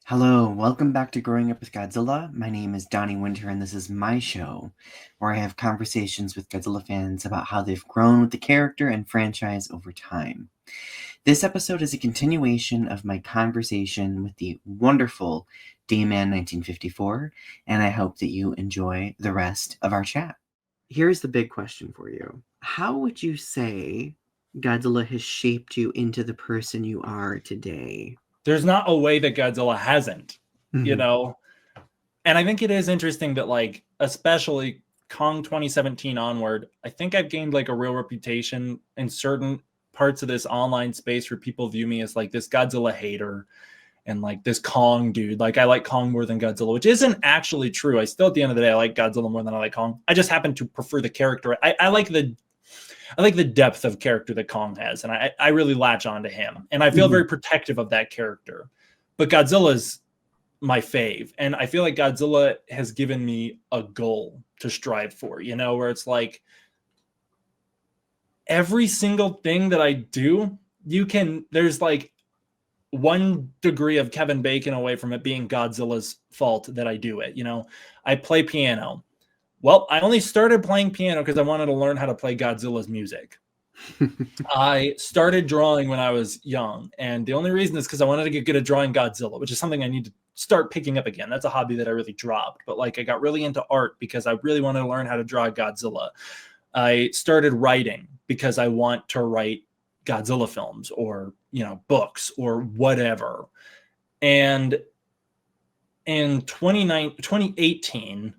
Hello, welcome back to Growing Up with Godzilla. My name is Donny Winter, and this is my show, where I have conversations with Godzilla fans about how they've grown with the character and franchise over time. This episode is a continuation of my conversation with the wonderful Man1954, and I hope that you enjoy the rest of our chat. Here's the big question for you. How would you say Godzilla has shaped you into the person you are today? There's not a way that Godzilla hasn't, you know? And I think it is interesting that, like, especially Kong 2017 onward, I think I've gained like a real reputation in certain parts of this online space where people view me as like this Godzilla hater and like this Kong dude. Like, I like Kong more than Godzilla, which isn't actually true. I still, at the end of the day, I like Godzilla more than I like Kong. I just happen to prefer the character. I like the depth of character that Kong has, and I really latch on to him, and I feel very protective of that character. But Godzilla's my fave, and I feel like Godzilla has given me a goal to strive for, you know, where it's like every single thing that I do, there's like 1 degree of Kevin Bacon away from it being Godzilla's fault that I do it. You know, I play piano. Well, I only started playing piano because I wanted to learn how to play Godzilla's music. I started drawing when I was young, and the only reason is because I wanted to get good at drawing Godzilla, which is something I need to start picking up again. That's a hobby that I really dropped. But like, I got really into art because I really wanted to learn how to draw Godzilla. I started writing because I want to write Godzilla films or, you know, books or whatever. And in 2018,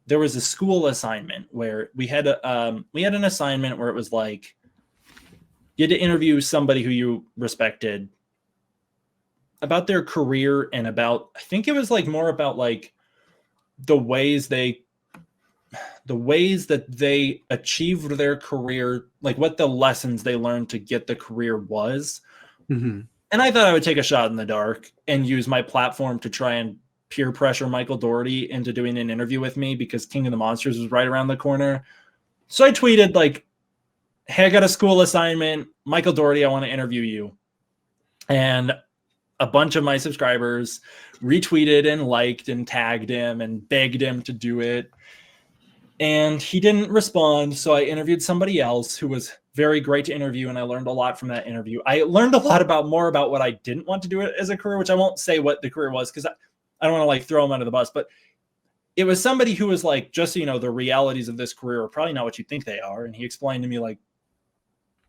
there was a school assignment where we had an assignment where it was like, you had to interview somebody who you respected about their career and about, I think it was like more about like the ways that they achieved their career, like what the lessons they learned to get the career was. And I thought I would take a shot in the dark and use my platform to try and peer pressure Michael Dougherty into doing an interview with me because King of the Monsters was right around the corner. So I tweeted like, hey, I got a school assignment. Michael Dougherty, I want to interview you. And a bunch of my subscribers retweeted and liked and tagged him and begged him to do it. And he didn't respond. So I interviewed somebody else who was very great to interview. And I learned a lot from that interview. I learned a lot more about what I didn't want to do as a career, which I won't say what the career was because I don't want to like throw him under the bus, but it was somebody who was like, just so you know, the realities of this career are probably not what you think they are. And he explained to me like,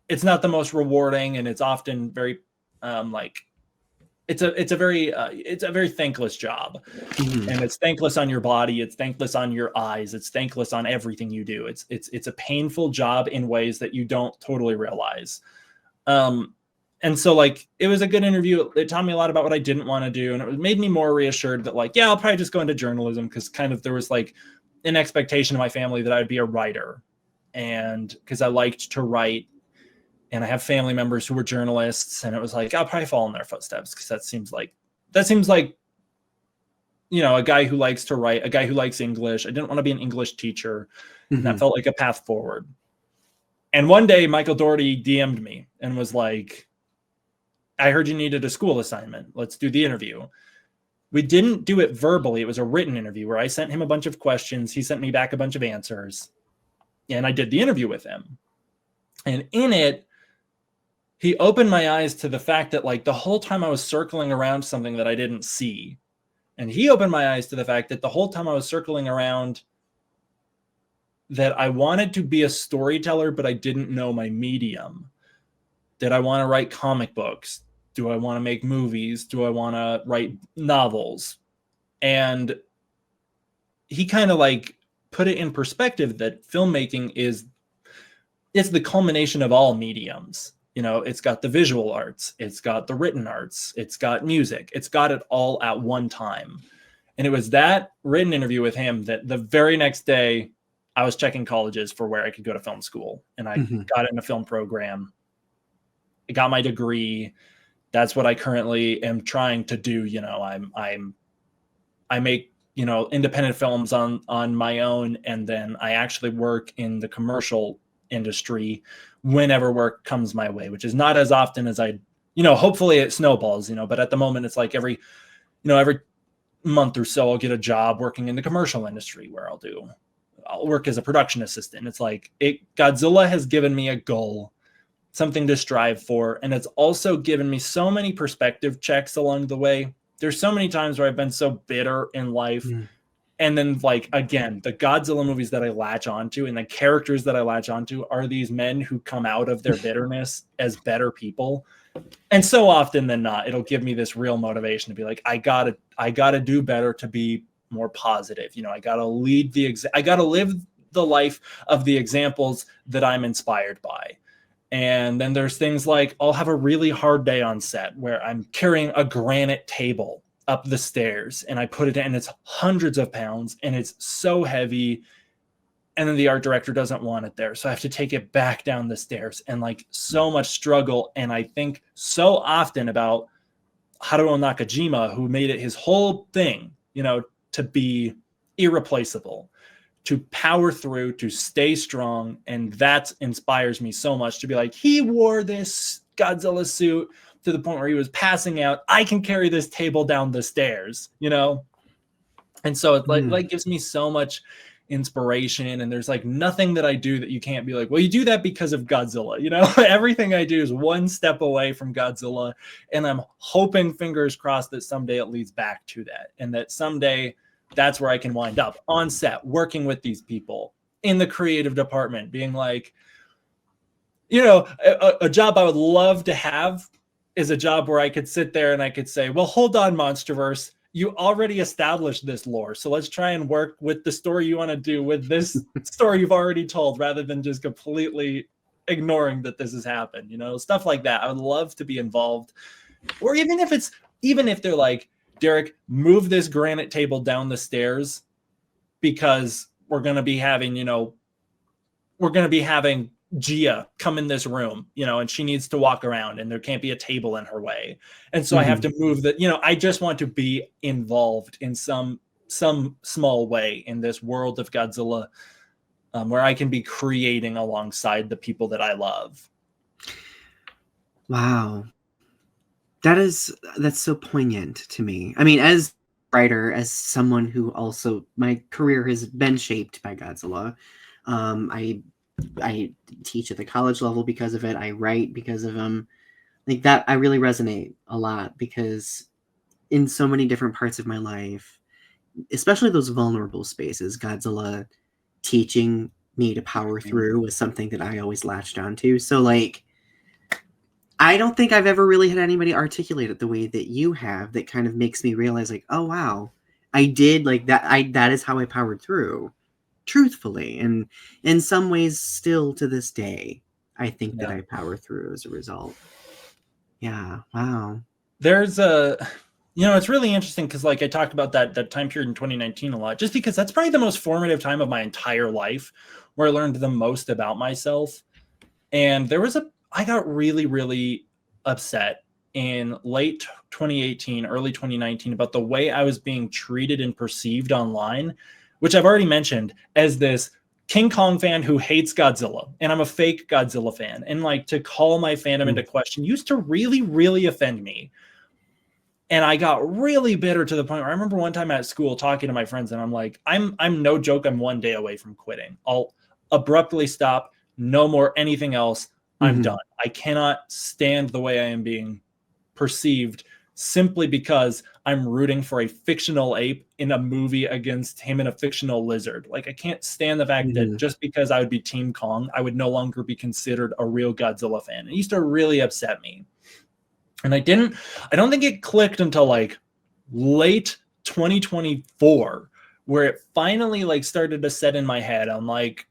it's not the most rewarding, and it's often very it's a very thankless job. And it's thankless on your body, it's thankless on your eyes, it's thankless on everything you do. It's a painful job in ways that you don't totally realize. And so like, it was a good interview. It taught me a lot about what I didn't want to do. And it made me more reassured that like, yeah, I'll probably just go into journalism. Cause kind of, there was like an expectation in my family that I'd be a writer, and cause I liked to write, and I have family members who were journalists, and it was like, I'll probably follow in their footsteps. Cause that seems like, you know, a guy who likes to write, a guy who likes English. I didn't want to be an English teacher. And that felt like a path forward. And one day Michael Dougherty DM'd me and was like, I heard you needed a school assignment. Let's do the interview. We didn't do it verbally. It was a written interview where I sent him a bunch of questions. He sent me back a bunch of answers, and I did the interview with him. And in it, he opened my eyes to the fact that like the whole time I was circling around something that I didn't see. And he opened my eyes to the fact that the whole time I was circling around that I wanted to be a storyteller, but I didn't know my medium. Did I want to write comic books? Do I want to make movies? Do I want to write novels? And he kind of like put it in perspective that filmmaking is the culmination of all mediums. You know, it's got the visual arts, it's got the written arts, it's got music, it's got it all at one time. And it was that written interview with him that the very next day I was checking colleges for where I could go to film school. And I got in a film program. I got my degree. That's what I currently am trying to do. You know, I make, you know, independent films on my own. And then I actually work in the commercial industry whenever work comes my way, which is not as often as I, you know, hopefully it snowballs, you know, but at the moment it's like every month or so, I'll get a job working in the commercial industry where I'll work as a production assistant. It's like Godzilla has given me a goal, something to strive for. And it's also given me so many perspective checks along the way. There's so many times where I've been so bitter in life. And then, like, again, the Godzilla movies that I latch onto and the characters that I latch onto are these men who come out of their bitterness as better people. And so often than not, it'll give me this real motivation to be like, I gotta do better to be more positive. You know, I gotta live the life of the examples that I'm inspired by. And then there's things like I'll have a really hard day on set where I'm carrying a granite table up the stairs and I put it in, and it's hundreds of pounds and it's so heavy. And then the art director doesn't want it there. So I have to take it back down the stairs, and like so much struggle. And I think so often about Haruo Nakajima, who made it his whole thing, you know, to be irreplaceable, to power through, to stay strong. And that inspires me so much to be like, he wore this Godzilla suit to the point where he was passing out. I can carry this table down the stairs, you know? And so it like gives me so much inspiration. And there's like nothing that I do that you can't be like, well, you do that because of Godzilla, you know? Everything I do is one step away from Godzilla. And I'm hoping, fingers crossed, that someday it leads back to that. And that someday that's where I can wind up on set, working with these people in the creative department, being like, you know, a job I would love to have is a job where I could sit there and I could say, well, hold on, Monsterverse, you already established this lore. So let's try and work with the story you want to do with this story you've already told, rather than just completely ignoring that this has happened, you know, stuff like that. I would love to be involved. Or even if they're like, Derek, move this granite table down the stairs because we're going to be having Gia come in this room, you know, and she needs to walk around and there can't be a table in her way. And so I have to move that, you know, I just want to be involved in some small way in this world of Godzilla, where I can be creating alongside the people that I love. Wow. That's so poignant to me. I mean, as a writer, as someone who also, my career has been shaped by Godzilla. I teach at the college level because of it. I write because of him. Like that, I really resonate a lot, because in so many different parts of my life, especially those vulnerable spaces, Godzilla teaching me to power through was something that I always latched onto. So like, I don't think I've ever really had anybody articulate it the way that you have, that kind of makes me realize like, oh wow, I did like that. That is how I powered through, truthfully. And in some ways still to this day, I think that I power through as a result. Yeah. Wow. There's it's really interesting because like I talked about that time period in 2019 a lot, just because that's probably the most formative time of my entire life, where I learned the most about myself. And I got really, really upset in late 2018, early 2019 about the way I was being treated and perceived online, which I've already mentioned as this King Kong fan who hates Godzilla. And I'm a fake Godzilla fan. And like, to call my fandom into question used to really, really offend me. And I got really bitter to the point where I remember one time at school talking to my friends, and I'm like, I'm no joke, I'm one day away from quitting. I'll abruptly stop, no more anything else. I'm done. I cannot stand the way I am being perceived simply because I'm rooting for a fictional ape in a movie against him and a fictional lizard. Like, I can't stand the fact that just because I would be Team Kong, I would no longer be considered a real Godzilla fan. It used to really upset me. And I don't think it clicked until like late 2024, where it finally like started to set in my head on like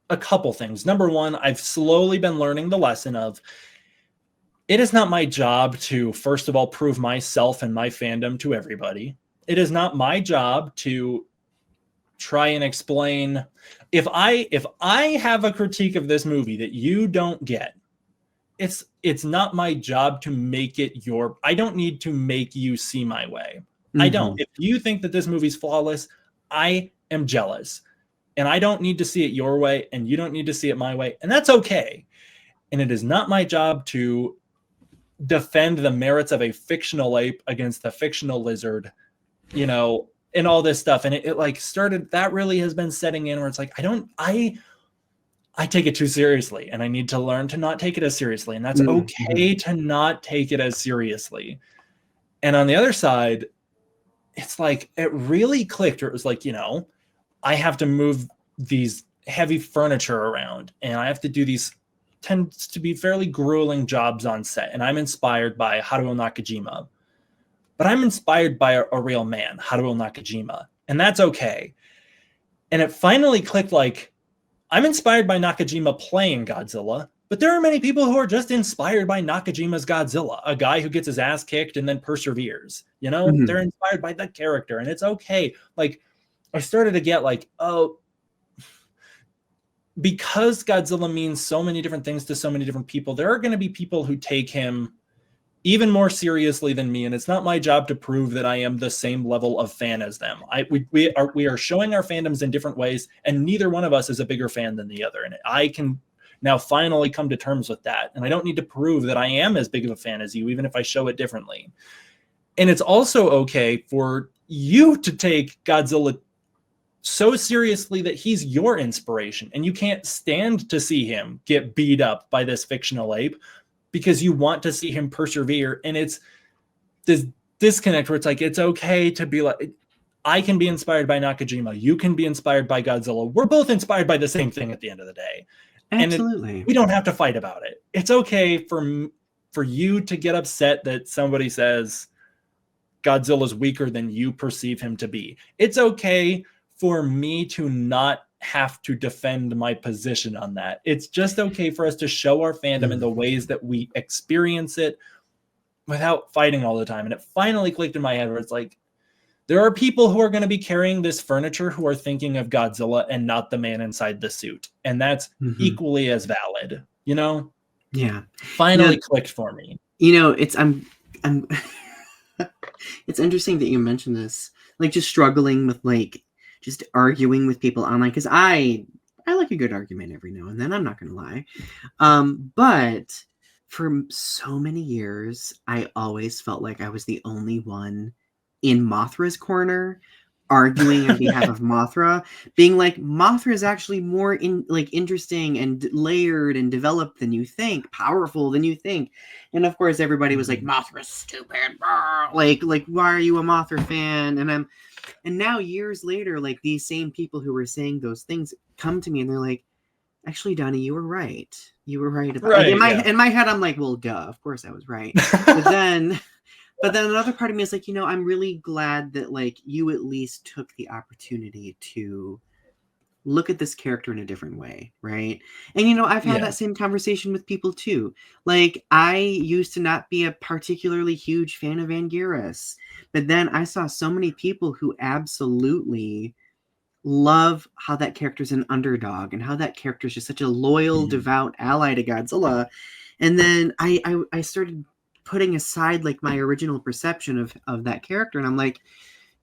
a couple things. Number one, I've slowly been learning the lesson of, it is not my job to, first of all, prove myself and my fandom to everybody. It is not my job to try and explain. If I have a critique of this movie that you don't get, it's not my job to make it I don't need to make you see my way. I don't. If you think that this movie's flawless, I am jealous. And I don't need to see it your way, and you don't need to see it my way. And that's okay. And it is not my job to defend the merits of a fictional ape against a fictional lizard you know, and all this stuff. And it like started, that really has been setting in where it's like, I take it too seriously, and I need to learn to not take it as seriously. And that's okay to not take it as seriously. And on the other side, it's like, it really clicked, or it was like, you know, I have to move these heavy furniture around, and I have to do these tends to be fairly grueling jobs on set. And I'm inspired by Haruo Nakajima, but I'm inspired by a real man, Haruo Nakajima, and that's okay. And it finally clicked, like, I'm inspired by Nakajima playing Godzilla, but there are many people who are just inspired by Nakajima's Godzilla, a guy who gets his ass kicked and then perseveres. You know, they're inspired by the character, and it's okay. Like, I started to get like, oh, because Godzilla means so many different things to so many different people, there are going to be people who take him even more seriously than me, and it's not my job to prove that I am the same level of fan as them. We are showing our fandoms in different ways, and neither one of us is a bigger fan than the other. And I can now finally come to terms with that. And I don't need to prove that I am as big of a fan as you, even if I show it differently. And it's also okay for you to take Godzilla so seriously that he's your inspiration, and you can't stand to see him get beat up by this fictional ape, because you want to see him persevere. And it's this disconnect where it's like, it's okay to be like, I can be inspired by Nakajima, you can be inspired by Godzilla. We're both inspired by the same thing at the end of the day. Absolutely. And we don't have to fight about it. It's okay for you to get upset that somebody says Godzilla's weaker than you perceive him to be. It's okay for me to not have to defend my position on that. It's just okay for us to show our fandom in the ways that we experience it without fighting all the time. And it finally clicked in my head where it's like, there are people who are going to be carrying this furniture who are thinking of Godzilla and not the man inside the suit. And that's equally as valid, you know? Yeah. Finally clicked for me. You know, it's it's interesting that you mentioned this, like just struggling with like just arguing with people online, because I like a good argument every now and then, I'm not gonna lie. But for so many years, I always felt like I was the only one in Mothra's corner, arguing on behalf of Mothra, being like, Mothra is actually more interesting and layered and developed than you think, powerful than you think. And of course, everybody was like, Mothra's stupid. Like, why are you a Mothra fan? And now years later, like these same people who were saying those things come to me and they're like, actually, Donny, you were right. You were right about it. In my head, I'm like, well, duh, of course I was right. But then another part of me is like, you know, I'm really glad that like you at least took the opportunity to look at this character in a different way, right? And, you know, I've had that same conversation with people too. Like, I used to not be a particularly huge fan of Anguirus, but then I saw so many people who absolutely love how that character's an underdog and how that character is just such a loyal, devout ally to Godzilla. And then I started putting aside like my original perception of that character, and I'm like,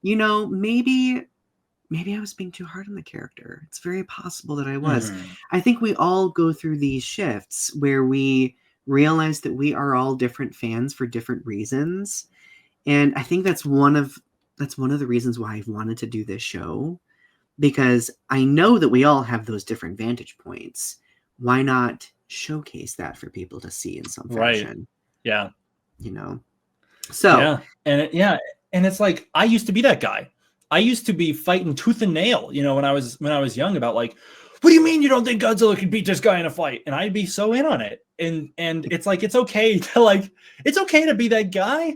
you know, maybe I was being too hard on the character. It's very possible that I was. I think we all go through these shifts where we realize that we are all different fans for different reasons, and I think that's one of the reasons why I've wanted to do this show, because I know that we all have those different vantage points. Why not showcase that for people to see in some fashion? Yeah. You know, so and it's like, I used to be that guy. I used to be fighting tooth and nail, you know, when I was young, about like, what do you mean you don't think Godzilla could beat this guy in a fight? And I'd be so in on it. And it's like, it's okay to be that guy.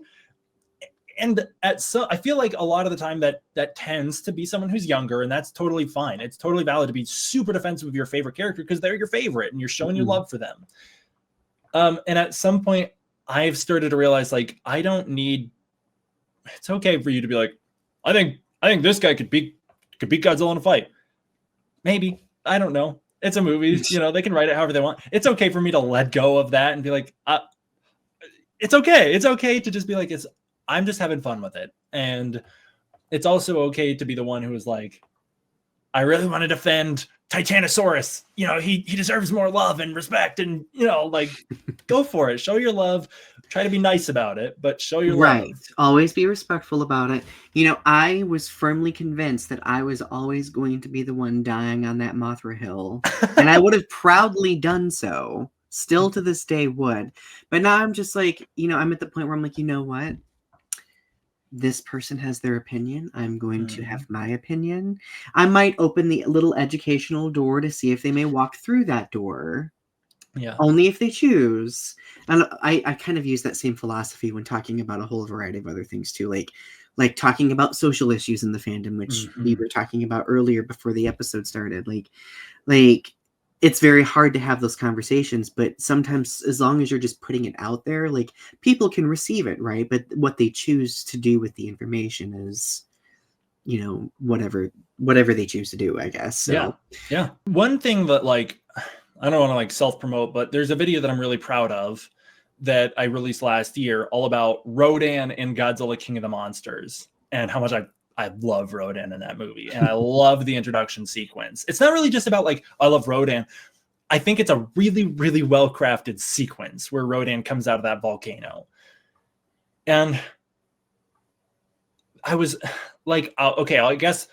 And I feel like a lot of the time that tends to be someone who's younger, and that's totally fine. It's totally valid to be super defensive of your favorite character because they're your favorite and you're showing your love for them. And at some point, I've started to realize, like, it's okay for you to be like, I think this guy could beat Godzilla in a fight. Maybe. I don't know. It's a movie. You know, they can write it however they want. It's okay for me to let go of that and be like, it's okay. It's okay to just be like, I'm just having fun with it. And it's also okay to be the one who is like, I really want to defend Titanosaurus. You know, he deserves more love and respect, and, you know, like, go for it. Show your love. Try to be nice about it, but show your Right. love. Always be respectful about it. I was firmly convinced that I was always going to be the one dying on that Mothra hill. And I would have proudly done so. Still to this day would. But now I'm just like, I'm at the point where I'm like, you know what? This person has their opinion. I'm going to have my opinion. I might open the little educational door to see if they may walk through that door. Yeah. Only if they choose. And I kind of use that same philosophy when talking about a whole variety of other things too, like talking about social issues in the fandom, which we were talking about earlier before the episode started. Like it's very hard to have those conversations, but sometimes as long as you're just putting it out there, like people can receive it, right? But what they choose to do with the information is, whatever they choose to do, I guess. So Yeah. One thing that like I don't want to like self-promote, but there's a video that I'm really proud of that I released last year all about Rodan in Godzilla King of the Monsters and how much I love Rodan in that movie. And I love the introduction sequence. It's not really just about like, I love Rodan. I think it's a really, really well-crafted sequence where Rodan comes out of that volcano. And I was like, okay, I guess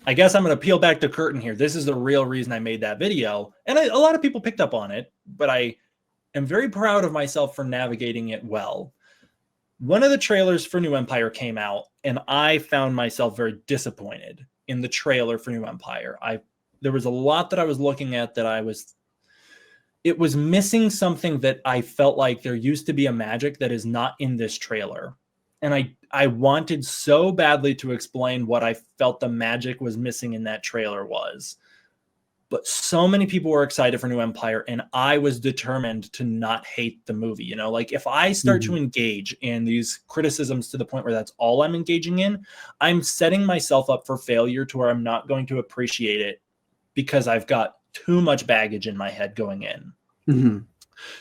I'm going to peel back the curtain here. This is the real reason I made that video. And a lot of people picked up on it, but I am very proud of myself for navigating it well. One of the trailers for New Empire came out, and I found myself very disappointed in the trailer for New Empire. There was a lot that I was looking at that it was missing something that I felt like there used to be a magic that is not in this trailer. And I wanted so badly to explain what I felt the magic was missing in that trailer was. But so many people were excited for New Empire, and I was determined to not hate the movie. Like if I start to engage in these criticisms to the point where that's all I'm engaging in, I'm setting myself up for failure to where I'm not going to appreciate it because I've got too much baggage in my head going in.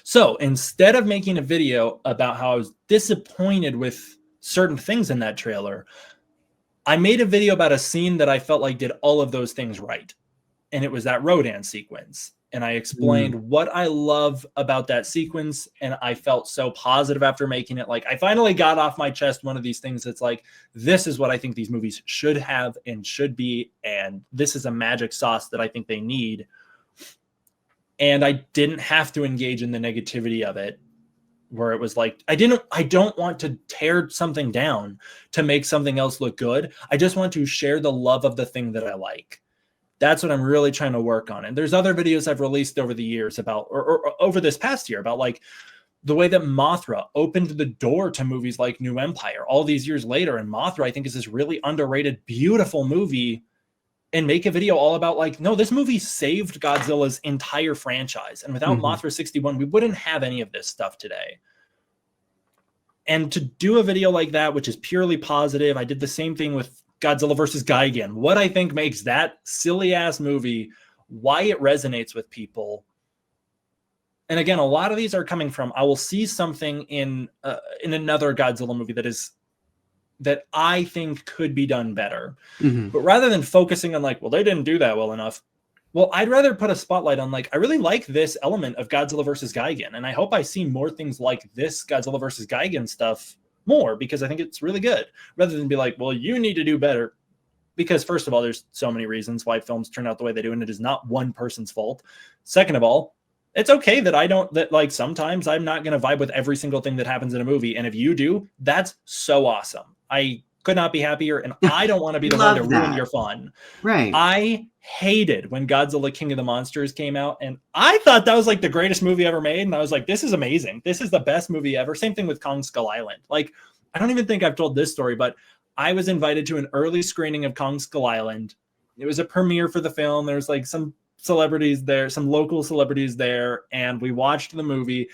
So instead of making a video about how I was disappointed with certain things in that trailer, I made a video about a scene that I felt like did all of those things right. And it was that Rodan sequence. And I explained what I love about that sequence. And I felt so positive after making it. Like I finally got off my chest one of these things that's like, this is what I think these movies should have and should be. And this is a magic sauce that I think they need. And I didn't have to engage in the negativity of it, where it was like, I don't want to tear something down to make something else look good. I just want to share the love of the thing that I like. That's what I'm really trying to work on. And there's other videos I've released over the years about, or over this past year, about like the way that Mothra opened the door to movies like New Empire all these years later. And Mothra, I think, is this really underrated, beautiful movie, and make a video all about like, no, this movie saved Godzilla's entire franchise. And without Mothra 61, we wouldn't have any of this stuff today. And to do a video like that, which is purely positive, I did the same thing with Godzilla versus Gigan. What I think makes that silly ass movie, why it resonates with people. And again, a lot of these are coming from, I will see something in another Godzilla movie that I think could be done better. But rather than focusing on like, well, they didn't do that well enough. Well, I'd rather put a spotlight on like, I really like this element of Godzilla versus Gigan. And I hope I see more things like this Godzilla versus Gigan stuff more, because I think it's really good, rather than be like, well, you need to do better. Because first of all, there's so many reasons why films turn out the way they do, and it is not one person's fault. Second of all, it's okay that like sometimes I'm not going to vibe with every single thing that happens in a movie. And if you do, that's so awesome. I could not be happier, and I don't want to be the one to ruin your fun. Right. I hated when Godzilla King of the Monsters came out, and I thought that was like the greatest movie ever made. And I was like, this is amazing. This is the best movie ever. Same thing with Kong Skull Island. Like, I don't even think I've told this story, but I was invited to an early screening of Kong Skull Island. It was a premiere for the film. There's like some celebrities there, some local celebrities there, and we watched the movie.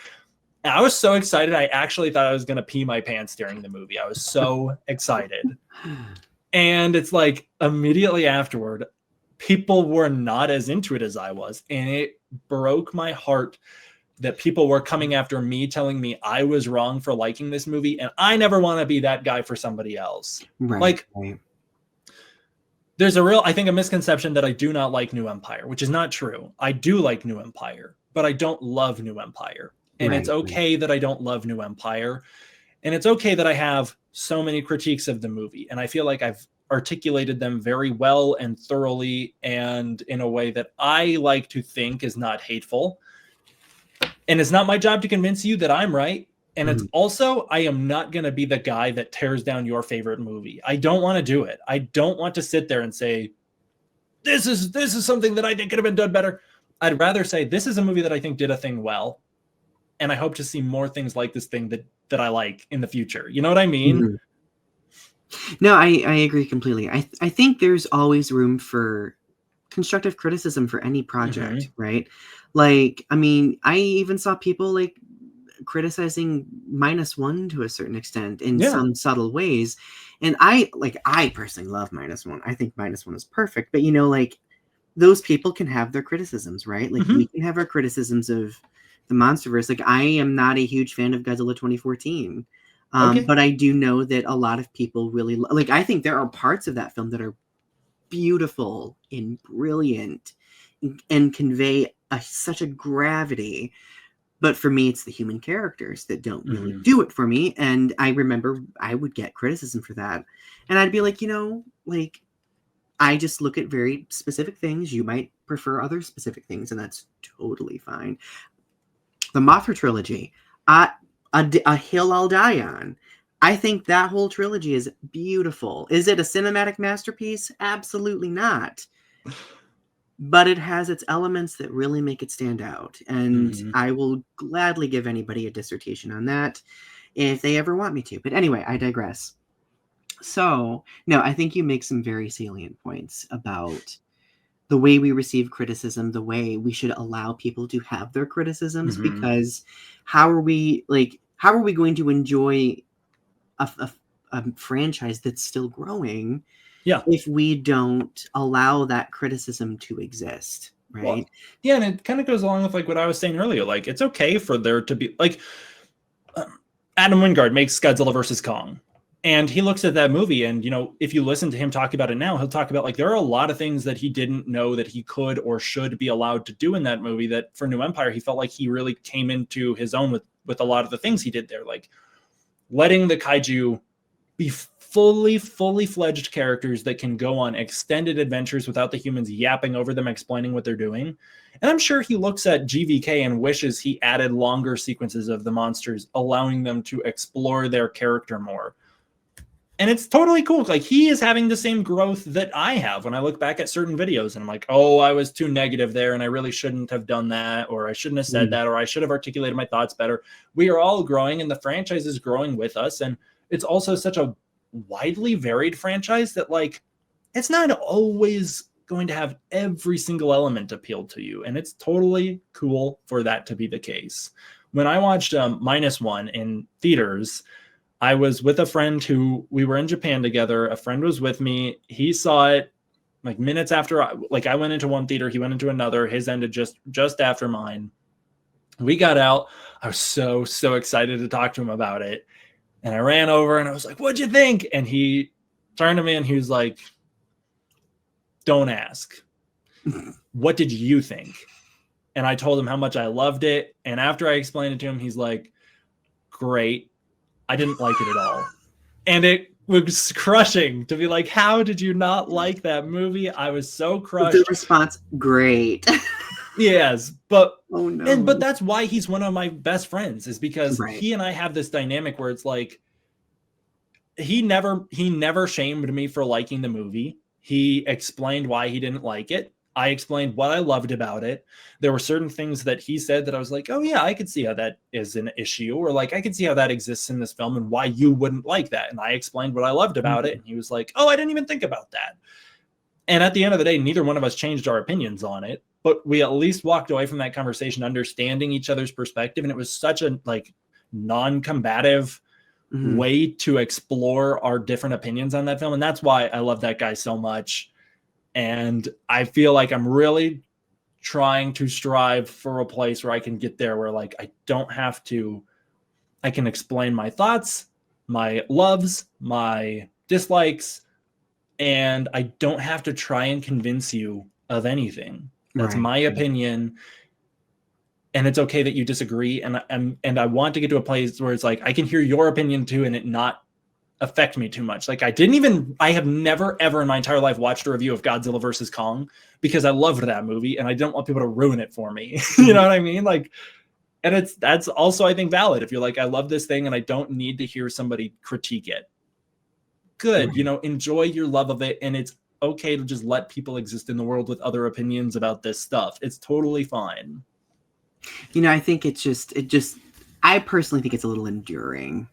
And I was so excited. I actually thought I was going to pee my pants during the movie. I was so excited. And it's like immediately afterward, people were not as into it as I was. And it broke my heart that people were coming after me, telling me I was wrong for liking this movie. And I never want to be that guy for somebody else. There's I think a misconception that I do not like New Empire, which is not true. I do like New Empire, but I don't love New Empire. And it's Right. okay that I don't love New Empire. And it's okay that I have so many critiques of the movie. And I feel like I've articulated them very well and thoroughly and in a way that I like to think is not hateful. And it's not my job to convince you that I'm right. And it's also, I am not going to be the guy that tears down your favorite movie. I don't want to do it. I don't want to sit there and say, this is something that I think could have been done better. I'd rather say, this is a movie that I think did a thing well. And I hope to see more things like this thing that I like in the future. You know what I mean? No, I agree completely. I think there's always room for constructive criticism for any project, right? Like, I mean, I even saw people like criticizing -1 to a certain extent in some subtle ways. And I personally love -1. I think -1 is perfect. But, you know, like, those people can have their criticisms, right? Like, we can have our criticisms of the MonsterVerse. Like, I am not a huge fan of Godzilla 2014. But I do know that a lot of people really like, I think there are parts of that film that are beautiful and brilliant and convey such a gravity. But for me, it's the human characters that don't really do it for me. And I remember I would get criticism for that. And I'd be like, you know, like, I just look at very specific things. You might prefer other specific things, and that's totally fine. The Mothra trilogy, A Hill I'll Die On. I think that whole trilogy is beautiful. Is it a cinematic masterpiece? Absolutely not. But it has its elements that really make it stand out. And I will gladly give anybody a dissertation on that if they ever want me to. But anyway, I digress. So, no, I think you make some very salient points about the way we receive criticism, the way we should allow people to have their criticisms, because how are we going to enjoy a franchise that's still growing if we don't allow that criticism to exist, right? Well, yeah, and it kind of goes along with like what I was saying earlier. Like, it's okay for there to be like Adam Wingard makes Godzilla versus Kong. And he looks at that movie, and, you know, if you listen to him talk about it now, he'll talk about like there are a lot of things that he didn't know that he could or should be allowed to do in that movie, that for New Empire, he felt like he really came into his own with a lot of the things he did there, like letting the kaiju be fully fledged characters that can go on extended adventures without the humans yapping over them, explaining what they're doing. And I'm sure he looks at GVK and wishes he added longer sequences of the monsters, allowing them to explore their character more. And it's totally cool. Like, he is having the same growth that I have when I look back at certain videos and I'm like, oh, I was too negative there and I really shouldn't have done that, or I shouldn't have said that, or I should have articulated my thoughts better. We are all growing and the franchise is growing with us. And it's also such a widely varied franchise that, like, it's not always going to have every single element appeal to you. And it's totally cool for that to be the case. When I watched -1 in theaters, I was with a friend who we were in Japan together. A friend was with me. He saw it like minutes after I went into one theater, he went into another. His ended just after mine. We got out. I was so excited to talk to him about it. And I ran over and I was like, what'd you think? And he turned to me and he was like, don't ask. What did you think? And I told him how much I loved it. And after I explained it to him, he's like, great. I didn't like it at all. And it was crushing to be like, how did you not like that movie? I was so crushed. The response, great. Yes, but oh no. But that's why he's one of my best friends, is because he and I have this dynamic where it's like, he never shamed me for liking the movie. He explained why he didn't like it. I explained what I loved about it. There were certain things that he said that I was like, oh yeah, I could see how that is an issue, or like, I could see how that exists in this film and why you wouldn't like that. And I explained what I loved about it. And he was like, oh, I didn't even think about that. And at the end of the day, neither one of us changed our opinions on it, but we at least walked away from that conversation understanding each other's perspective. And it was such a like non-combative way to explore our different opinions on that film. And that's why I love that guy so much. And I feel like I'm really trying to strive for a place where I can get there, where like I can explain my thoughts, my loves, my dislikes, and I don't have to try and convince you of anything. That's my opinion. and it's okay that you disagree. And I want to get to a place where it's like, I can hear your opinion too, and it not affect me too much. Like I have never ever in my entire life watched a review of Godzilla versus Kong because I loved that movie and I don't want people to ruin it for me. You know what I mean? Like, and that's also, I think, valid. If you're like, I love this thing and I don't need to hear somebody critique it. Good. You know, enjoy your love of it. And it's okay to just let people exist in the world with other opinions about this stuff. It's totally fine. You know, I think I personally think it's a little enduring.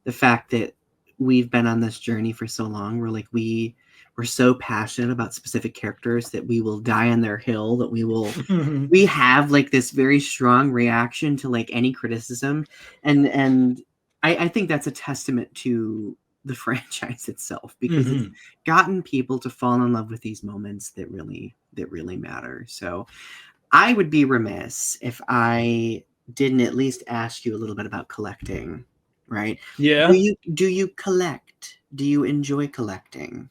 The fact that we've been on this journey for so long, we're so passionate about specific characters that we will die on their hill, that we have like this very strong reaction to like any criticism. And I think that's a testament to the franchise itself, because it's gotten people to fall in love with these moments that really matter. So I would be remiss if I didn't at least ask you a little bit about collecting, right? Yeah. Do you collect? Do you enjoy collecting?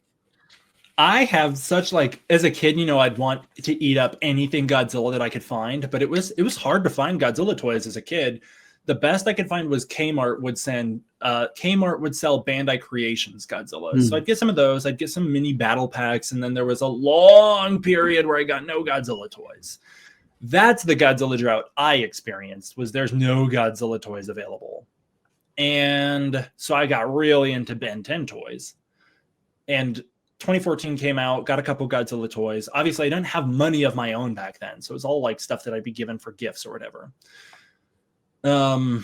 I have such like, as a kid, you know, I'd want to eat up anything Godzilla that I could find, but it was hard to find Godzilla toys as a kid. The best I could find was Kmart would sell Bandai Creations Godzilla. So I'd get some of those. I'd get some mini battle packs. And then there was a long period where I got no Godzilla toys. That's the Godzilla drought I experienced, was there's no Godzilla toys available. And so I got really into Ben 10 toys. And 2014 came out, got a couple Godzilla toys. Obviously, I didn't have money of my own back then. So it was all like stuff that I'd be given for gifts or whatever. And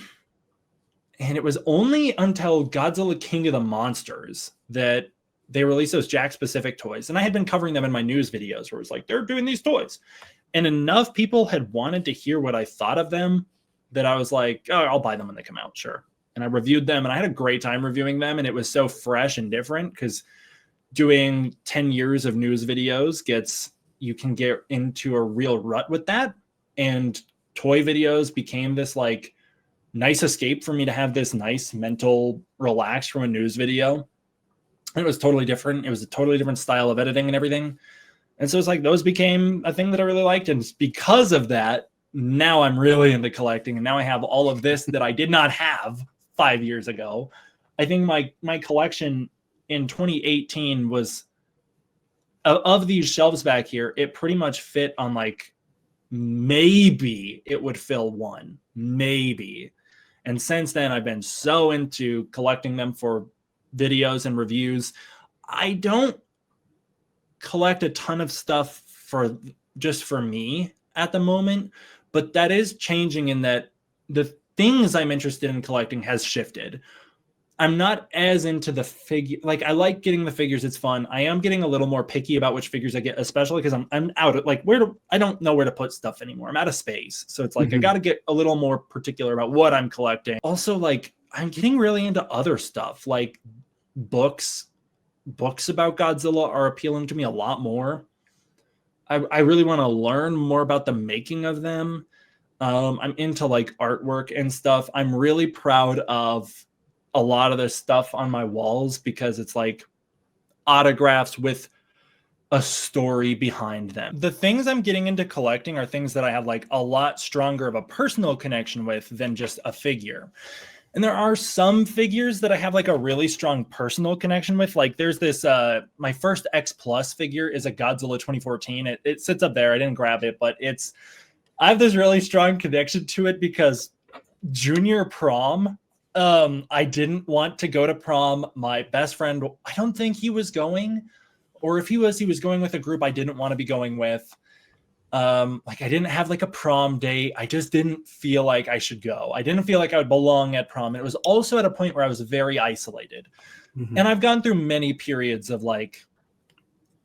it was only until Godzilla King of the Monsters that they released those Jack-specific toys. And I had been covering them in my news videos where it was like, they're doing these toys. And enough people had wanted to hear what I thought of them that I was like, oh, I'll buy them when they come out, sure. And I reviewed them, and I had a great time reviewing them. And it was so fresh and different because doing 10 years of news videos you can get into a real rut with that. And toy videos became this like nice escape for me to have this nice mental relax from a news video. And it was totally different. It was a totally different style of editing and everything. And so it's like those became a thing that I really liked. And because of that, now I'm really into collecting. And now I have all of this that I did not have 5 years ago. I think my collection in 2018 was of these shelves back here. It pretty much fit on like, maybe it would fill one, maybe. And since then, I've been so into collecting them for videos and reviews. I don't collect a ton of stuff just for me at the moment, but that is changing in that the things I'm interested in collecting has shifted. I'm not as into the figure. Like, I like getting the figures. It's fun. I am getting a little more picky about which figures I get, especially because I'm out of like I don't know where to put stuff anymore. I'm out of space. So it's like, I got to get a little more particular about what I'm collecting. Also, like, I'm getting really into other stuff, like books about Godzilla are appealing to me a lot more. I really want to learn more about the making of them. I'm into like artwork and stuff. I'm really proud of a lot of the stuff on my walls because it's like autographs with a story behind them. The things I'm getting into collecting are things that I have like a lot stronger of a personal connection with than just a figure. And there are some figures that I have like a really strong personal connection with. Like there's this, my first X Plus figure is a Godzilla 2014. It sits up there. I didn't grab it, but I have this really strong connection to it because junior prom, I didn't want to go to prom. My best friend, I don't think he was going, or if he was going with a group I didn't want to be going with. Like I didn't have like a prom date. I just didn't feel like I should go. I didn't feel like I would belong at prom. It was also at a point where I was very isolated. And I've gone through many periods of like,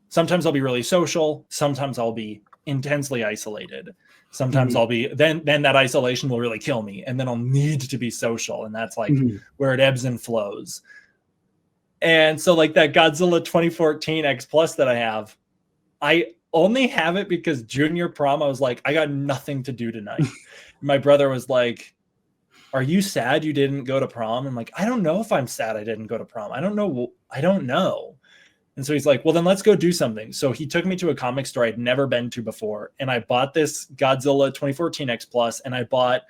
sometimes I'll be really social. Sometimes I'll be intensely isolated. Sometimes I'll be, then that isolation will really kill me. And then I'll need to be social. And that's like where it ebbs and flows. And so like that Godzilla 2014 X Plus that I have, I only have it because junior prom, I was like, I got nothing to do tonight. My brother was like, are you sad you didn't go to prom? I'm like, I don't know if I'm sad I didn't go to prom. I don't know. And so he's like, well, then let's go do something. So he took me to a comic store I'd never been to before. And I bought this Godzilla 2014 X Plus. And I bought,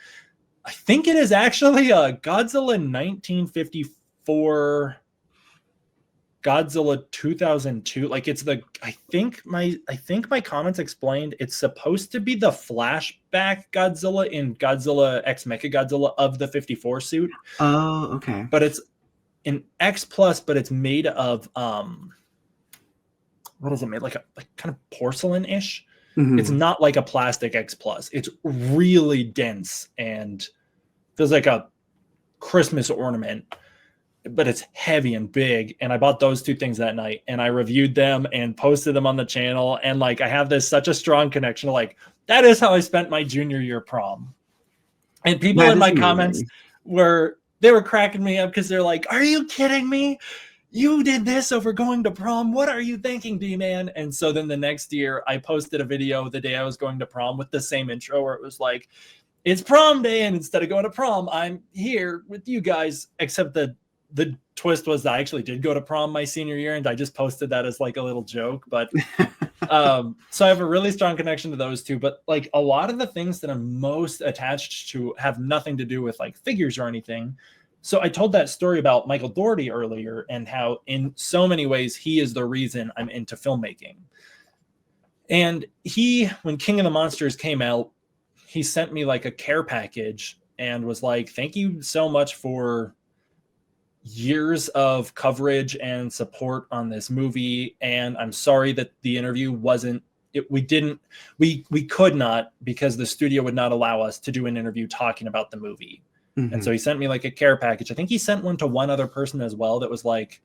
I think it is actually a Godzilla 1954, Godzilla 2002. Like it's the, I think my comments explained it's supposed to be the flashback Godzilla in Godzilla X Mechagodzilla of the 54 suit. Oh, okay. But it's an X Plus, but it's made of what is it made? Like kind of porcelain-ish. Mm-hmm. It's not like a plastic X Plus. It's really dense and feels like a Christmas ornament, but it's heavy and big. And I bought those two things that night, and I reviewed them and posted them on the channel. And like, I have such a strong connection. Like, that is how I spent my junior year prom. And people in my comments were cracking me up because they're like, "Are you kidding me? You did this over going to prom. What are you thinking, D-Man?" And so then the next year I posted a video the day I was going to prom with the same intro where it was like, it's prom day, and instead of going to prom, I'm here with you guys. Except the twist was I actually did go to prom my senior year, and I just posted that as like a little joke. But so I have a really strong connection to those two. But like, a lot of the things that I'm most attached to have nothing to do with like figures or anything. So I told that story about Michael Dougherty earlier, and how in so many ways he is the reason I'm into filmmaking. And when King of the Monsters came out, he sent me like a care package and was like, "Thank you so much for years of coverage and support on this movie. And I'm sorry that the interview we could not, because the studio would not allow us to do an interview talking about the movie." Mm-hmm. And so he sent me like a care package. I think he sent one to one other person as well that was like,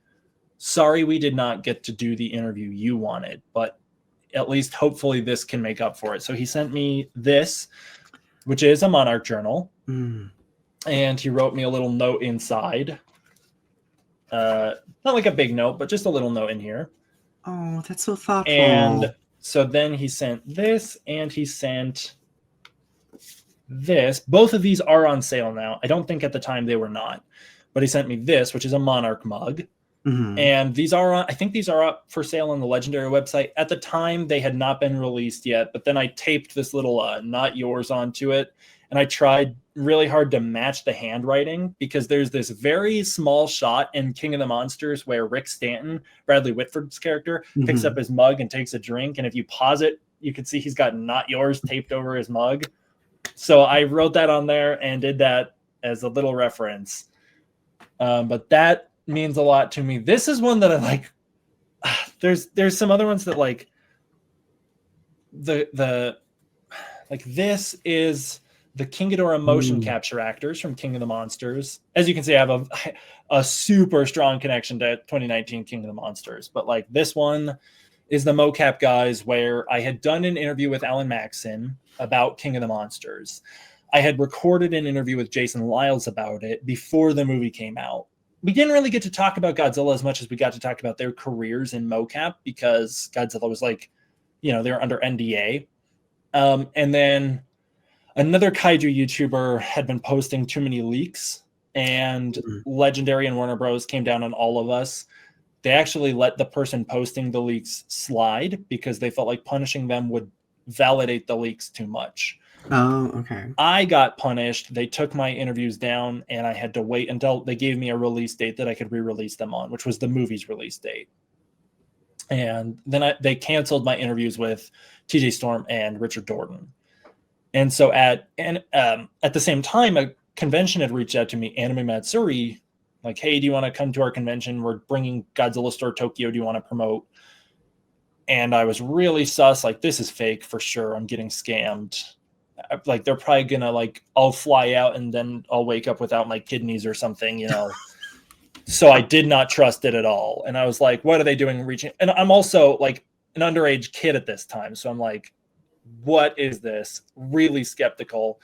"Sorry, we did not get to do the interview you wanted, but at least hopefully this can make up for it." So he sent me this, which is a Monarch journal. And he wrote me a little note inside. Not like a big note, but just a little note in here. Oh, that's so thoughtful. And so then he sent this, and he sent this. Both of these are on sale now. I don't think at the time they were not, but he sent me this, which is a Monarch mug. Mm-hmm. And I think these are up for sale on the Legendary website. At the time, they had not been released yet, but then I taped this little "not yours" onto it. And I tried really hard to match the handwriting, because there's this very small shot in King of the Monsters where Rick Stanton, Bradley Whitford's character, picks up his mug and takes a drink. And if you pause it, you can see he's got "not yours" taped over his mug. So I wrote that on there and did that as a little reference. But that means a lot to me. This is one that I like. There's some other ones that like this is the King Ghidorah motion capture actors from King of the Monsters. As you can see, I have a super strong connection to 2019 King of the Monsters. But like, this one is the mocap guys, where I had done an interview with Alan Maxson about King of the Monsters. I had recorded an interview with Jason Lyles about it before the movie came out. We didn't really get to talk about Godzilla as much as we got to talk about their careers in mocap, because Godzilla was like, they're under NDA. And then another kaiju YouTuber had been posting too many leaks, and Legendary and Warner Bros. Came down on all of us. They actually let the person posting the leaks slide because they felt like punishing them would validate the leaks too much. Oh, okay. I got punished. They took my interviews down, and I had to wait until they gave me a release date that I could re-release them on, which was the movie's release date. And then they canceled my interviews with TJ Storm and Richard Dorton. And so at the same time, a convention had reached out to me, Anime Matsuri, like, "Hey, do you want to come to our convention? We're bringing Godzilla Store Tokyo. Do you want to promote?" And I was really sus, like, this is fake for sure. I'm getting scammed. Like, they're probably gonna, like, I'll fly out and then I'll wake up without my kidneys or something, So I did not trust it at all. And I was like, what are they doing reaching? And I'm also like an underage kid at this time. So I'm like, what is this? Really skeptical.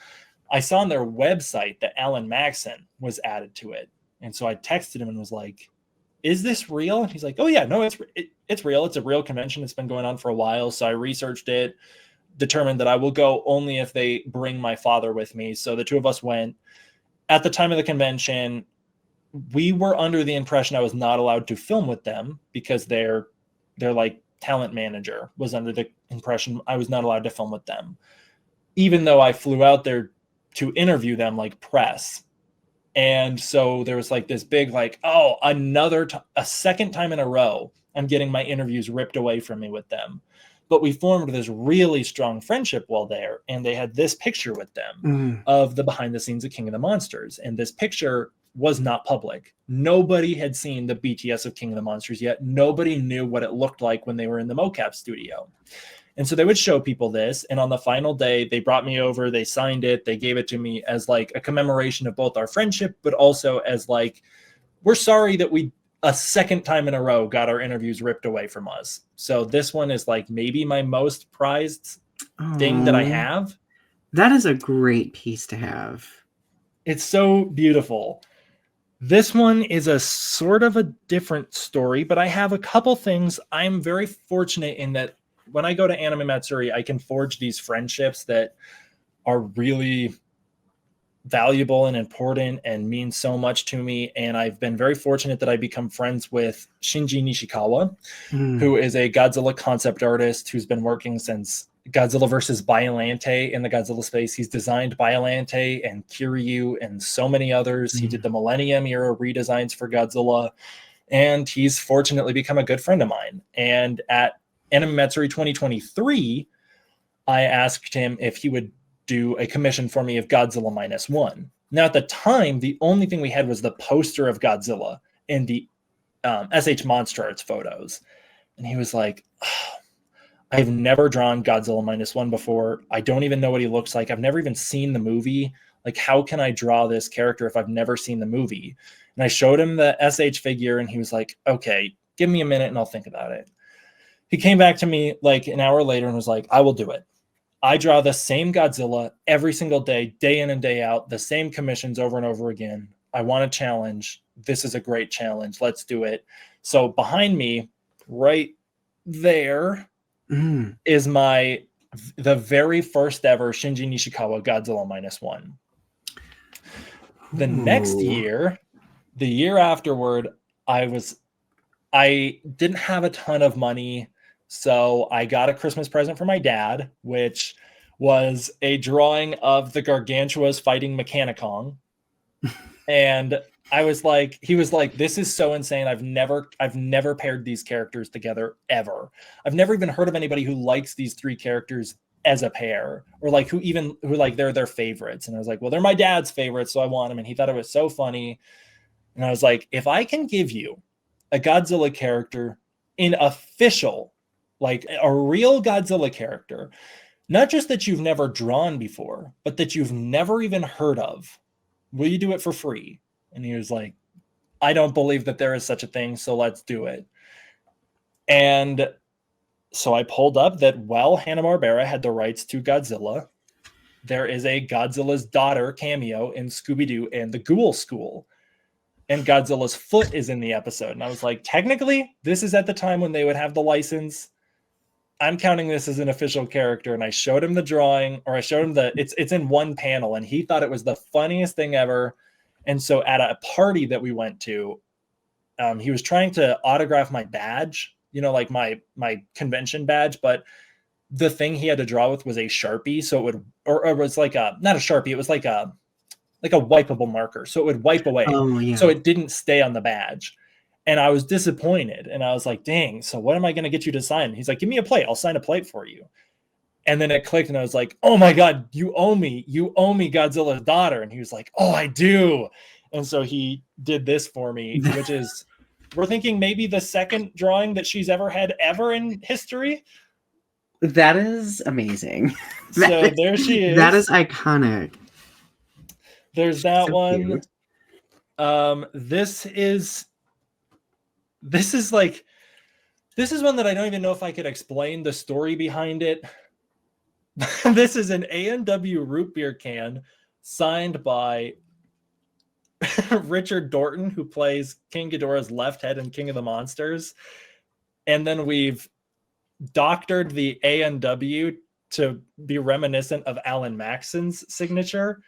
I saw on their website that Alan Maxson was added to it. And so I texted him and was like, "Is this real?" And he's like, "Oh yeah, no, it's real. It's a real convention. It's been going on for a while." So I researched it, determined that I will go only if they bring my father with me. So the two of us went. At the time of the convention, we were under the impression I was not allowed to film with them because they're their like talent manager was under the impression I was not allowed to film with them, even though I flew out there to interview them like press. And so there was like this big, like, oh, a second time in a row, I'm getting my interviews ripped away from me with them. But we formed this really strong friendship while there. And they had this picture with them of the behind the scenes of King of the Monsters. And this picture was not public. Nobody had seen the BTS of King of the Monsters yet. Nobody knew what it looked like when they were in the mocap studio. And so they would show people this. And on the final day, they brought me over, they signed it, they gave it to me as like a commemoration of both our friendship, but also as like, we're sorry that we a second time in a row got our interviews ripped away from us. So this one is like maybe my most prized thing that I have. That is a great piece to have. It's so beautiful. This one is a sort of a different story, but I have a couple things. I'm very fortunate in that when I go to Anime Matsuri, I can forge these friendships that are really valuable and important and mean so much to me. And I've been very fortunate that I become friends with Shinji Nishikawa, who is a Godzilla concept artist who's been working since Godzilla versus Biollante in the Godzilla space. He's designed Biollante and Kiryu and so many others. He did the Millennium era redesigns for Godzilla, and he's fortunately become a good friend of mine. And at Anime Matsuri 2023, I asked him if he would do a commission for me of Godzilla -1. Now, at the time, the only thing we had was the poster of Godzilla and the SH Monster Arts photos. And he was like, oh, I've never drawn Godzilla -1 before. I don't even know what he looks like. I've never even seen the movie. Like, how can I draw this character if I've never seen the movie? And I showed him the SH figure, and he was like, okay, give me a minute and I'll think about it. He came back to me like an hour later and was like, I will do it. I draw the same Godzilla every single day, day in and day out, the same commissions over and over again. I want a challenge. This is a great challenge. Let's do it. So behind me, right there, is the very first ever Shinji Nishikawa Godzilla -1. The next year, the year afterward, I didn't have a ton of money. So I got a Christmas present for my dad, which was a drawing of the Gargantuas fighting Mechanicon. And I was like, he was like, this is so insane. I've never paired these characters together ever. I've never even heard of anybody who likes these three characters as a pair, or like who like they're their favorites. And I was like, well, they're my dad's favorites, so I want them. And he thought it was so funny. And I was like, if I can give you a Godzilla character in official, like a real Godzilla character, not just that you've never drawn before, but that you've never even heard of, will you do it for free? And he was like, I don't believe that there is such a thing, so let's do it. And so I pulled up that while Hanna-Barbera had the rights to Godzilla, there is a Godzilla's daughter cameo in Scooby-Doo and the Ghoul School. And Godzilla's foot is in the episode. And I was like, technically, this is at the time when they would have the license. I'm counting this as an official character. And I showed him the drawing, or I showed him it's in one panel, and he thought it was the funniest thing ever. And so at a party that we went to, he was trying to autograph my badge, like my convention badge, but the thing he had to draw with was a Sharpie. So it would, or it was like not a Sharpie, it was like a wipeable marker. So it would wipe away. Oh, yeah. So it didn't stay on the badge. And I was disappointed. And I was like, dang, so what am I going to get you to sign? He's like, give me a plate. I'll sign a plate for you. And then it clicked, and I was like, oh my God, you owe me Godzilla's daughter. And he was like, oh, I do. And so he did this for me, which is, we're thinking maybe the second drawing that she's ever had ever in history. That is amazing. So there she is. That is iconic. There's that so one. Cute. This is one that I don't even know if I could explain the story behind it. This is an A&W root beer can signed by Richard Dorton, who plays King Ghidorah's left head in King of the Monsters. And then we've doctored the A&W to be reminiscent of Alan Maxon's signature.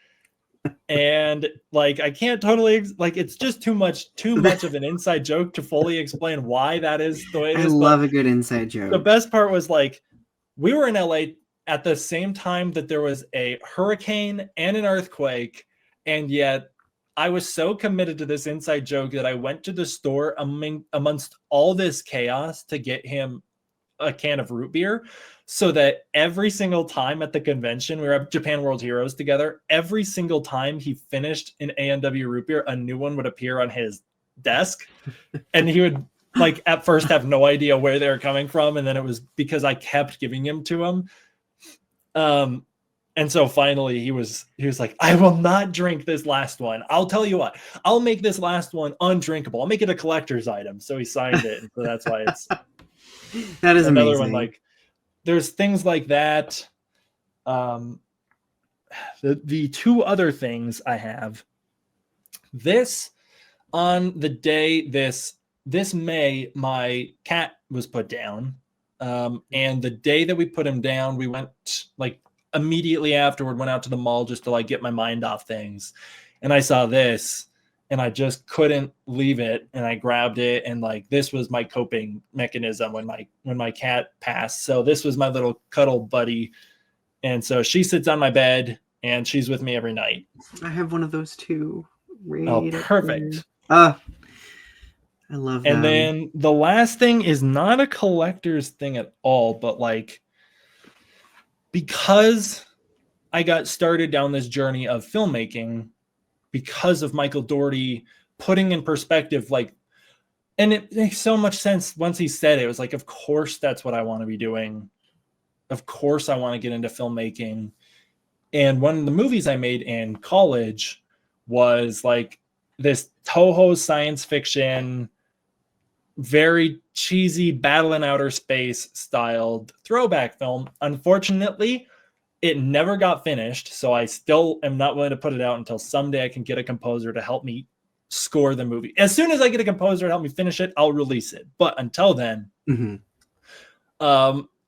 And like, I can't totally like, it's just too much of an inside joke to fully explain why that is the way it I is. love But a good inside the joke. best part was like, we were in LA at the same time that there was a hurricane and an earthquake, and yet I was so committed to this inside joke that I went to the store amongst all this chaos to get him a can of root beer, so that every single time at the convention, we were at Japan World Heroes together, every single time he finished an A&W root beer, a new one would appear on his desk, and he would like at first have no idea where they were coming from, and then it was because I kept giving him to him. And so finally he was like, I will not drink this last one. I'll tell you what, I'll make this last one undrinkable. I'll make it a collector's item. So he signed it. And so that's why it's that is another amazing. one. Like, there's things like that. The two other things I have, this on the day this May, my cat was put down. And the day that we put him down, we went like immediately afterward, went out to the mall just to like get my mind off things. And I saw this and I just couldn't leave it. And I grabbed it. And like, this was my coping mechanism when my cat passed. So this was my little cuddle buddy. And so she sits on my bed and she's with me every night. I have one of those too. Right, oh, perfect. I love them. And then the last thing is not a collector's thing at all, but like, because I got started down this journey of filmmaking because of Michael Dougherty putting in perspective, like, and it makes so much sense once he said it. It was like, of course, that's what I want to be doing. Of course, I want to get into filmmaking. And one of the movies I made in college was like this Toho science fiction, very cheesy battle in outer space styled throwback film. Unfortunately, it never got finished, so I still am not willing to put it out until someday I can get a composer to help me score the movie. As soon as I get a composer to help me finish it, I'll release it. But until then,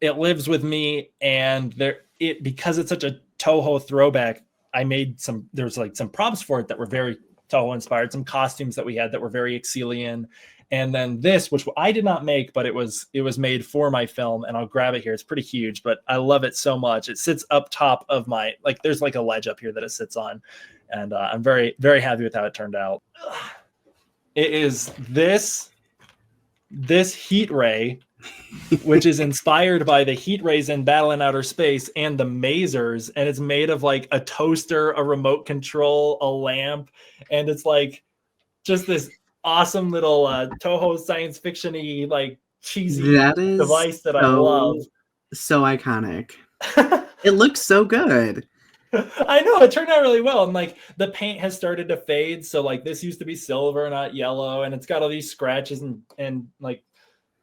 it lives with me, and because it's such a Toho throwback, I made there's like some props for it that were very Toho inspired, some costumes that we had that were very Exilian. And then this, which I did not make, but it was made for my film, and I'll grab it here. It's pretty huge, but I love it so much. It sits up top of my, like, there's like a ledge up here that it sits on, and I'm very, very happy with how it turned out. It is this heat ray, which is inspired by the heat rays in Battle in Outer Space and the Mazers, and it's made of like a toaster, a remote control, a lamp, and it's like just this awesome little Toho science fiction-y, like cheesy device that I love. So iconic. It looks so good. I know, it turned out really well. And like the paint has started to fade. So like this used to be silver, not yellow. And it's got all these scratches and like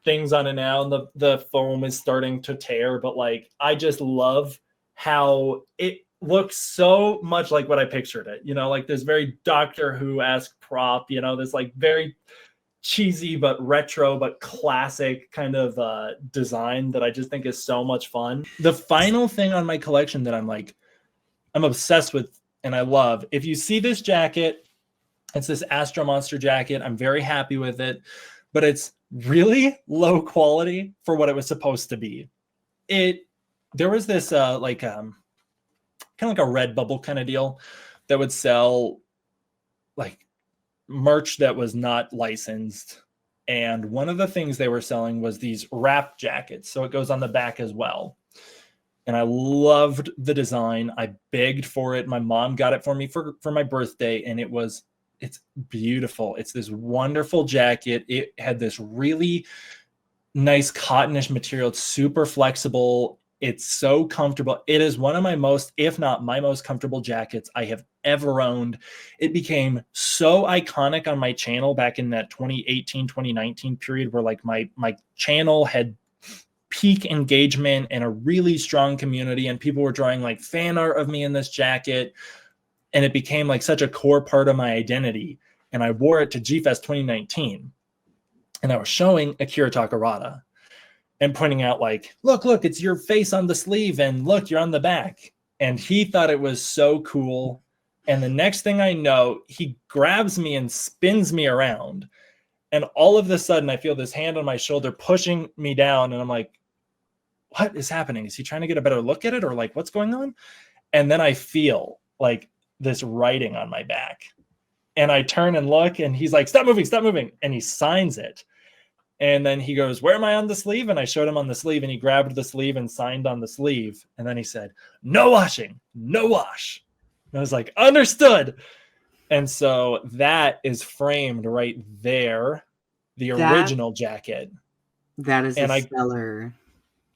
things on it now. And the foam is starting to tear. But like, I just love how it looks so much like what I pictured it, you know, like this very Doctor Who-esque prop, you know, this like very cheesy but retro but classic kind of design that I just think is so much fun. The final thing on my collection that I'm obsessed with and I love, if you see this jacket, it's this Astro Monster jacket. I'm very happy with it, but it's really low quality for what it was supposed to be. There was this kind of like a Redbubble kind of deal that would sell like merch that was not licensed. And one of the things they were selling was these wrap jackets. So it goes on the back as well. And I loved the design. I begged for it. My mom got it for me for my birthday. And it's beautiful. It's this wonderful jacket. It had this really nice cottonish material. It's super flexible. It's so comfortable. It is one of my most, if not my most comfortable jackets I have ever owned. It became so iconic on my channel back in that 2018, 2019 period where like my channel had peak engagement and a really strong community, and people were drawing like fan art of me in this jacket. And it became like such a core part of my identity. And I wore it to G-Fest 2019. And I was showing Akira Takarada and pointing out like, look, it's your face on the sleeve, and look, you're on the back. And he thought it was so cool. And the next thing I know, he grabs me and spins me around. And all of a sudden, I feel this hand on my shoulder pushing me down. And I'm like, what is happening? Is he trying to get a better look at it, or like, what's going on? And then I feel like this writing on my back. And I turn and look, and he's like, stop moving, stop moving. And he signs it. And then he goes, where am I on the sleeve? And I showed him on the sleeve, and he grabbed the sleeve and signed on the sleeve. And then he said, no washing, no wash. And I was like, understood. And so that is framed right there, the original jacket. That is stellar.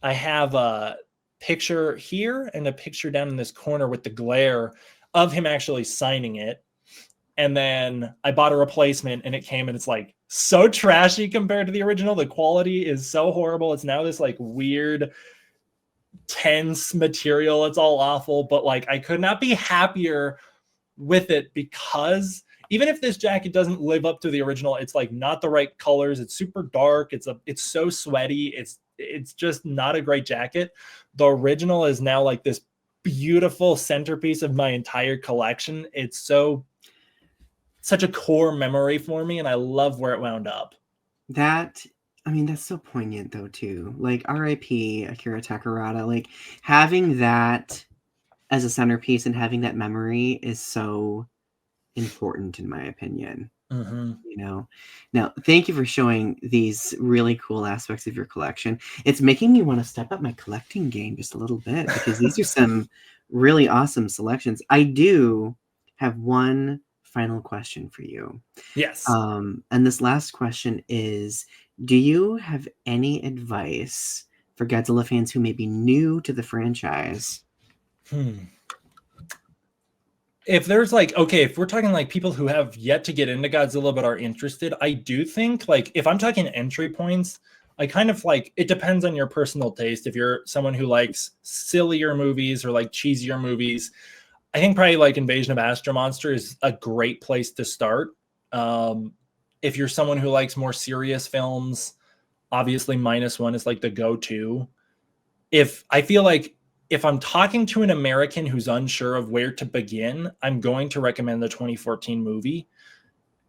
I have a picture here and a picture down in this corner with the glare of him actually signing it. And then I bought a replacement, and it came, and it's like so trashy compared to the original. The quality is so horrible. It's now this like weird, tense material. It's all awful, but like I could not be happier with it, because even if this jacket doesn't live up to the original, it's like not the right colors. It's super dark. It's so sweaty. It's just not a great jacket. The original is now like this beautiful centerpiece of my entire collection. It's such a core memory for me, and I love where it wound up. That's so poignant though too. Like R.I.P. Akira Takarada. Like having that as a centerpiece and having that memory is so important in my opinion. You know. Now, thank you for showing these really cool aspects of your collection. It's making me want to step up my collecting game just a little bit, because these are some really awesome selections. I do have one final question for you. Yes. And this last question is, do you have any advice for Godzilla fans who may be new to the franchise? If there's like, okay, if we're talking like people who have yet to get into Godzilla but are interested, I do think like if I'm talking entry points, I kind of like, it depends on your personal taste. If you're someone who likes sillier movies or like cheesier movies, I think probably like Invasion of Astro Monster is a great place to start. If you're someone who likes more serious films, obviously -1 is like the go-to. If I feel like if I'm talking to an American who's unsure of where to begin, I'm going to recommend the 2014 movie.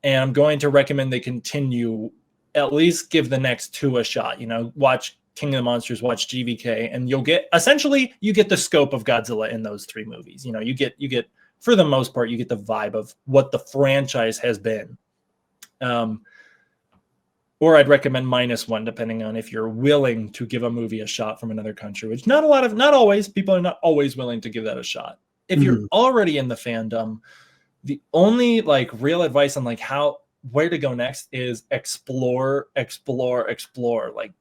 And I'm going to recommend they continue, at least give the next two a shot. You know, watch King of the Monsters, watch GVK, and you'll get, essentially, you get the scope of Godzilla in those three movies. You know, you get, for the most part, you get the vibe of what the franchise has been. Or I'd recommend -1, depending on if you're willing to give a movie a shot from another country, which not always, people are not always willing to give that a shot. If you're already in the fandom, the only like real advice on like where to go next is explore. Like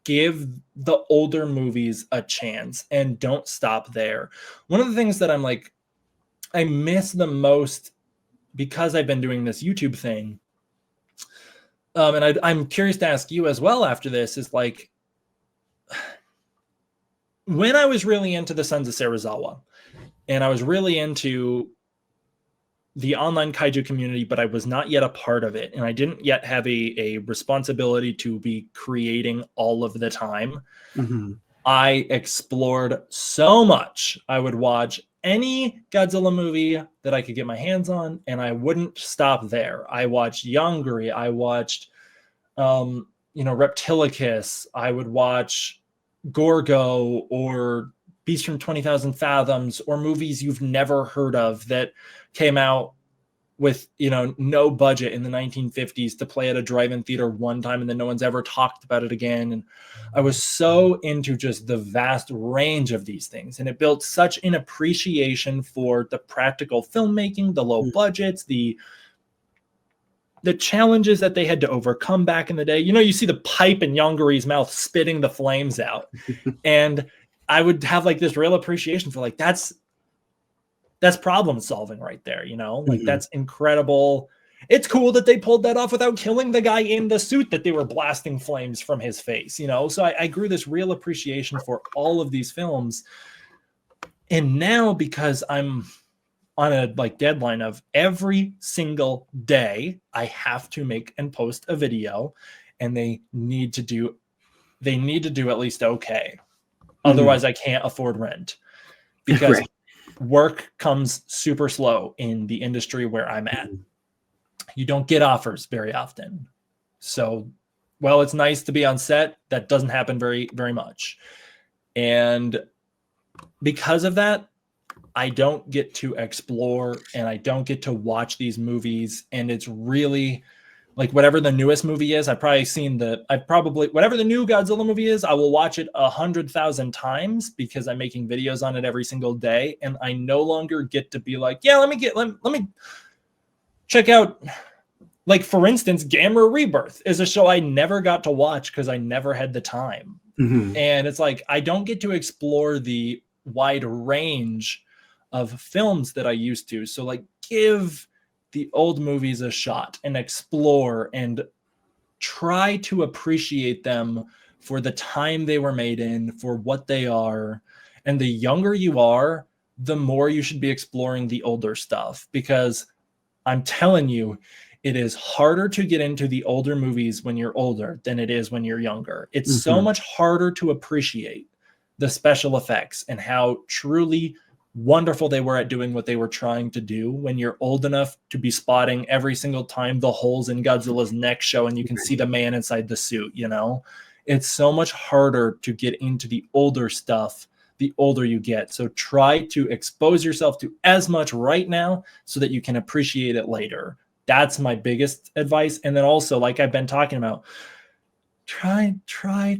give the older movies a chance and don't stop there. One of the things that I miss the most, because I've been doing this YouTube thing, and I'm curious to ask you as well after this, is like, when I was really into the Sons of Serizawa, and I was really into the online kaiju community, but I was not yet a part of it, and I didn't yet have a responsibility to be creating all of the time. I explored so much. I would watch any Godzilla movie that I could get my hands on, and I wouldn't stop there. I watched Yongari. I watched, Reptilicus. I would watch Gorgo or Beast from 20,000 Fathoms, or movies you've never heard of that came out with, no budget in the 1950s to play at a drive-in theater one time, and then no one's ever talked about it again. And I was so into just the vast range of these things, and it built such an appreciation for the practical filmmaking, the low budgets, the challenges that they had to overcome back in the day. You see the pipe in Yongari's mouth spitting the flames out. And I would have like this real appreciation for like, that's problem solving right there, like that's incredible. It's cool that they pulled that off without killing the guy in the suit that they were blasting flames from his face, So I grew this real appreciation for all of these films. And now, because I'm on a deadline of every single day, I have to make and post a video, and they need to do at least okay. Otherwise I can't afford rent, because work comes super slow in the industry where I'm at. Mhm. You don't get offers very often. So, well, it's nice to be on set. That doesn't happen very, very much. And because of that, I don't get to explore and I don't get to watch these movies. And it's really like whatever the newest movie is, whatever the new Godzilla movie is, I will watch it 100,000 times because I'm making videos on it every single day. And I no longer get to be like, yeah, let me check out, like, for instance, Gamma Rebirth is a show I never got to watch because I never had the time. Mhm. And it's like, I don't get to explore the wide range of films that I used to. So, like, give the old movies a shot and explore and try to appreciate them for the time they were made in, for what they are. And the younger you are, the more you should be exploring the older stuff, because I'm telling you, it is harder to get into the older movies when you're older than it is when you're younger. It's so Mhm. much harder to appreciate the special effects and how truly wonderful they were at doing what they were trying to do when you're old enough to be spotting every single time the holes in Godzilla's neck show and you can see the man inside the suit, you know? It's so much harder to get into the older stuff the older you get. So try to expose yourself to as much right now so that you can appreciate it later. That's my biggest advice. And then also, like I've been talking about, try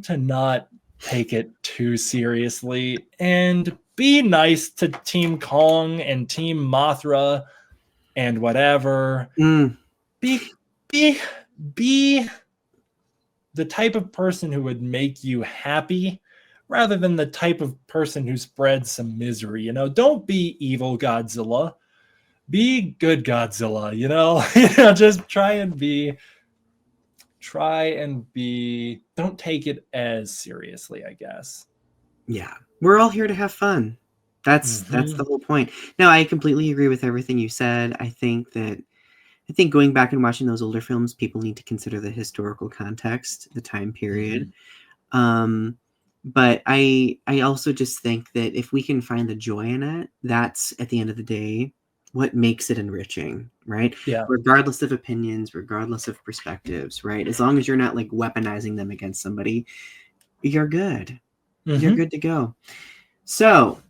to not take it too seriously and be nice to Team Kong and Team Mothra and whatever. Mm. Be be be the type of person who would make you happy rather than the type of person who spreads some misery. You know, don't be evil Godzilla. Be good Godzilla, you know? Just try and don't take it as seriously, I guess. Yeah. We're all here to have fun. That's the whole point. No, I completely agree with everything you said. I think going back and watching those older films, people need to consider the historical context, the time period. But I also just think that if we can find the joy in it, that's at the end of the day what makes it enriching, right? Yeah. Regardless of opinions, regardless of perspectives, right? As long as you're not like weaponizing them against somebody, you're good. You're good to go. So,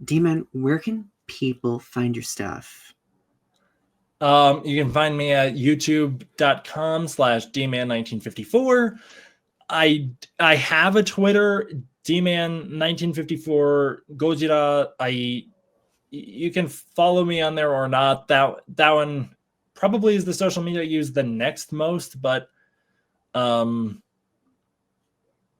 Dman, where can people find your stuff? You can find me at youtube.com/dman1954. I have a Twitter, Dman1954 Gojira. You can follow me on there or not. That one probably is the social media I use the next most, but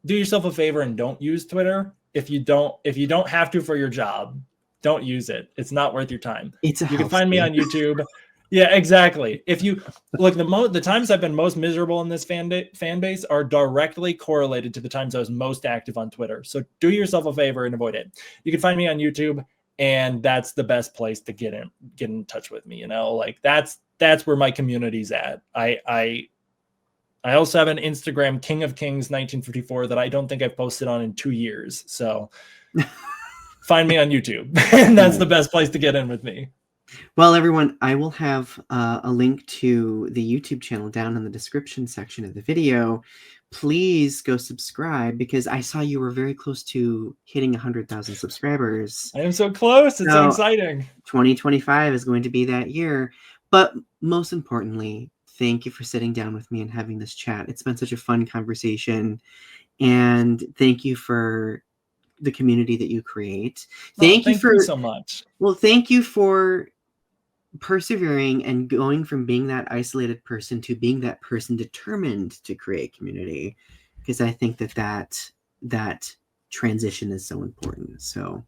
do yourself a favor and don't use Twitter. If you don't have to for your job, don't use it. It's not worth your time. It's a You can health find me on YouTube. Yeah, exactly. If you look, the times I've been most miserable in this fan base are directly correlated to the times I was most active on Twitter. So do yourself a favor and avoid it. You can find me on YouTube, and that's the best place to get in touch with me. You know, like that's where my community's at. I also have an Instagram, King of Kings 1954, that I don't think I've posted on in 2 years. So find me on YouTube, and that's the best place to get in with me. Well, everyone, I will have a link to the YouTube channel down in the description section of the video. Please go subscribe because I saw you were very close to hitting 100,000 subscribers. I am so close. It's so exciting. 2025 is going to be that year. But most importantly, thank you for sitting down with me and having this chat. It's been such a fun conversation. And thank you for the community that you create. Thank you so much. Well, thank you for persevering and going from being that isolated person to being that person determined to create community, because I think that transition is so important. So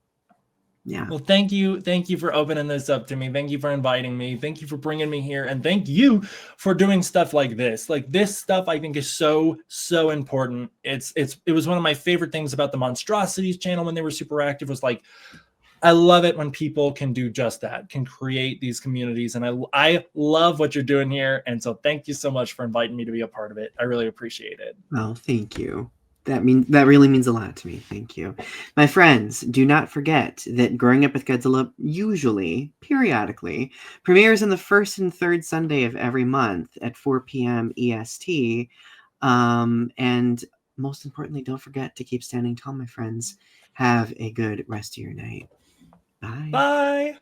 yeah. Well, thank you for opening this up to me. Thank you for inviting me. Thank you for bringing me here, and thank you for doing stuff like this. Like this stuff I think is so important. It was one of my favorite things about the Monstrosities channel when they were super active, was like, I love it when people can do just that, can create these communities. And I love what you're doing here. And so thank you so much for inviting me to be a part of it. I really appreciate it. Well, thank you. That really means a lot to me. Thank you. My friends, do not forget that Growing Up with Godzilla usually, periodically, premieres on the first and third Sunday of every month at 4 p.m. EST. And most importantly, don't forget to keep standing tall, my friends. Have a good rest of your night. Bye. Bye.